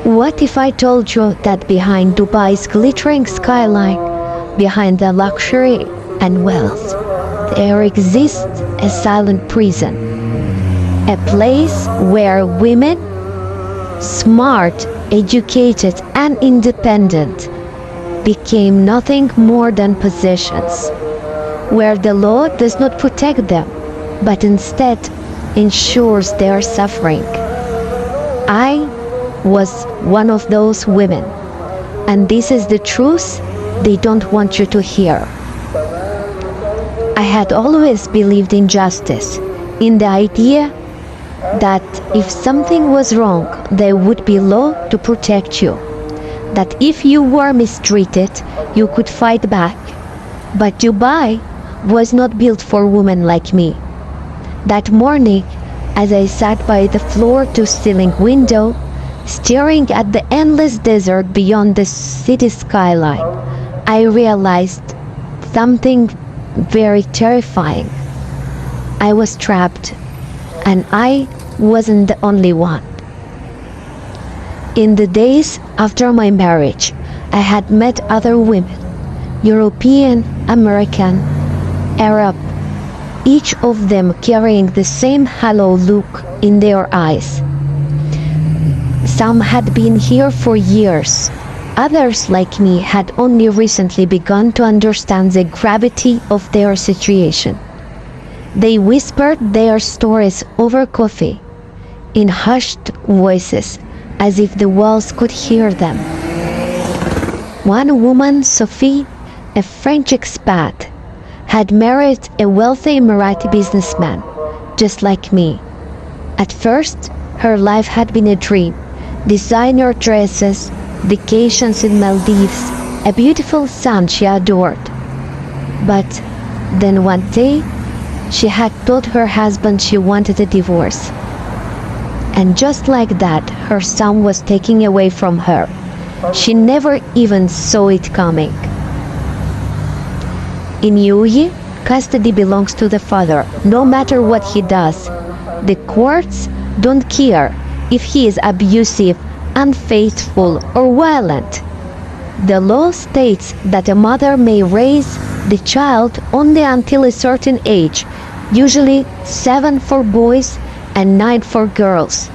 What if I told you that behind Dubai's glittering skyline, behind the luxury and wealth, there exists a silent prison? A place where women, smart, educated and independent, became nothing more than possessions. Where the law does not protect them, but instead ensures their suffering. I was one of those women, and this is the truth they don't want you to hear. I had always believed in justice, in the idea that if something was wrong, there would be law to protect you. That if you were mistreated, you could fight back. But Dubai was not built for women like me. That morning, as I sat by the floor-to-ceiling window, staring at the endless desert beyond the city skyline, I realized something very terrifying. I was trapped, and I wasn't the only one. In the days after my marriage, I had met other women, European, American, Arab, each of them carrying the same hollow look in their eyes. Some had been here for years. Others, like me, had only recently begun to understand the gravity of their situation. They whispered their stories over coffee, in hushed voices, as if the walls could hear them. One woman, Sophie, a French expat, had married a wealthy Emirati businessman, just like me. At first, her life had been a dream. Designer dresses, vacations in Maldives, a beautiful son she adored. But then one day, she had told her husband she wanted a divorce. And just like that, her son was taken away from her. She never even saw it coming. In UAE, custody belongs to the father, no matter what he does. The courts don't care if he is abusive, unfaithful, or violent. The law states that a mother may raise the child only until a certain age, usually 7 for boys and 9 for girls,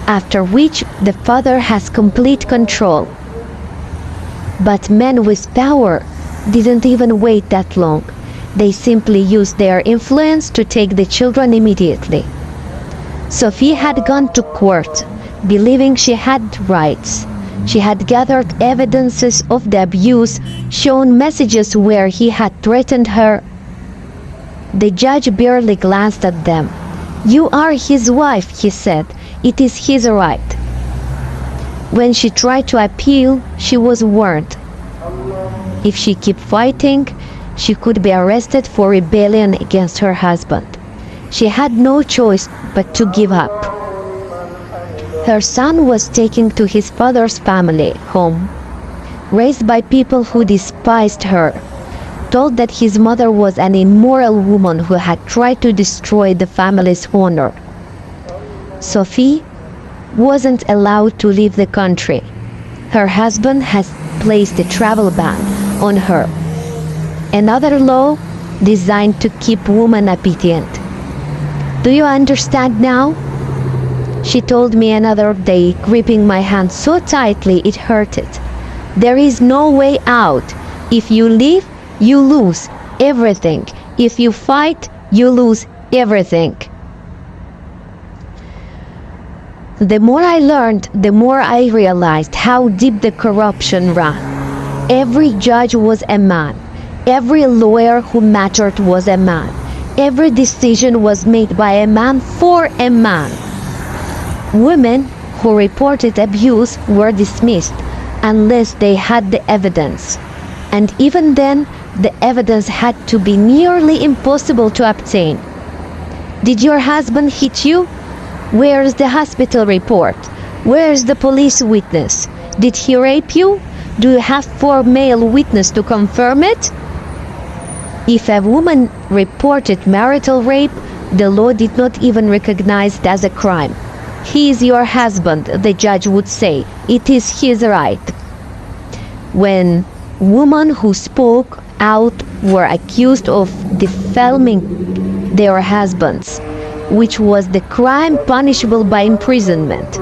after which the father has complete control. But men with power didn't even wait that long. They simply used their influence to take the children immediately. Sophie had gone to court, believing she had rights. She had gathered evidences of the abuse, shown messages where he had threatened her. The judge barely glanced at them. "You are his wife," he said. "It is his right." When she tried to appeal, she was warned. If she kept fighting, she could be arrested for rebellion against her husband. She had no choice but to give up. Her son was taken to his father's family home, raised by people who despised her, told that his mother was an immoral woman who had tried to destroy the family's honor. Sophie wasn't allowed to leave the country. Her husband has placed a travel ban on her, another law designed to keep women obedient. "Do you understand now?" she told me another day, gripping my hand so tightly it hurted. "There is no way out. If you leave, you lose everything. If you fight, you lose everything." The more I learned, the more I realized how deep the corruption ran. Every judge was a man. Every lawyer who mattered was a man. Every decision was made by a man for a man. Women who reported abuse were dismissed unless they had the evidence. And even then, the evidence had to be nearly impossible to obtain. "Did your husband hit you? Where's the hospital report? Where's the police witness? Did he rape you? Do you have 4 male witnesses to confirm it?" If a woman reported marital rape, the law did not even recognize it as a crime. He is your husband, the judge would say. It is his right. When women who spoke out were accused of defaming their husbands, which was the crime punishable by imprisonment.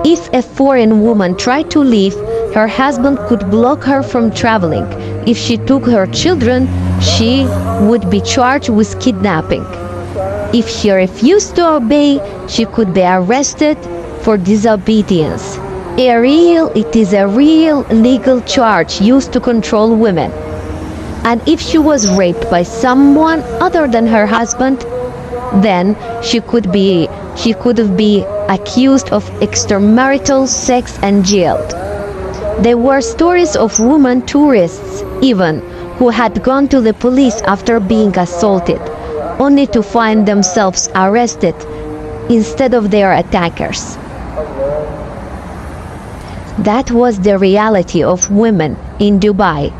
If a foreign woman tried to leave, her husband could block her from traveling. If she took her children, she would be charged with kidnapping. If she refused to obey, she could be arrested for disobedience. It is a real legal charge used to control women. And if she was raped by someone other than her husband, then she could be accused of extramarital sex and jailed. There were stories of women tourists even who had gone to the police after being assaulted, only to find themselves arrested instead of their attackers. That was the reality of women in Dubai.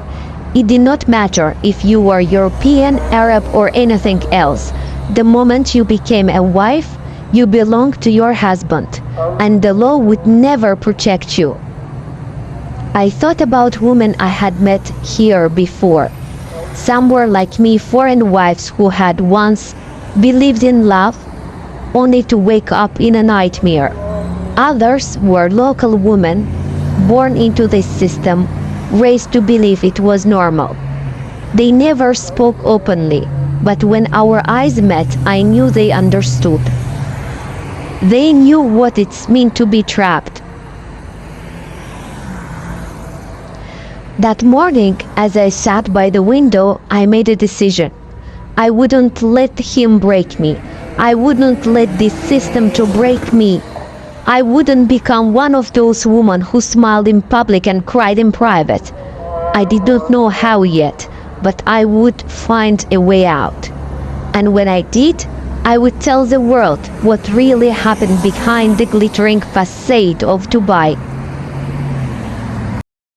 It did not matter if you were European, Arab, or anything else. The moment you became a wife, you belonged to your husband, and the law would never protect you. I thought about women I had met here before. Some were like me, foreign wives who had once believed in love, only to wake up in a nightmare. Others were local women, born into this system, raised to believe it was normal. They never spoke openly, but when our eyes met, I knew they understood. They knew what it meant to be trapped. That morning, as I sat by the window, I made a decision. I wouldn't let him break me. I wouldn't let this system to break me. I wouldn't become one of those women who smiled in public and cried in private. I did not know how yet, but I would find a way out. And when I did, I would tell the world what really happened behind the glittering facade of Dubai.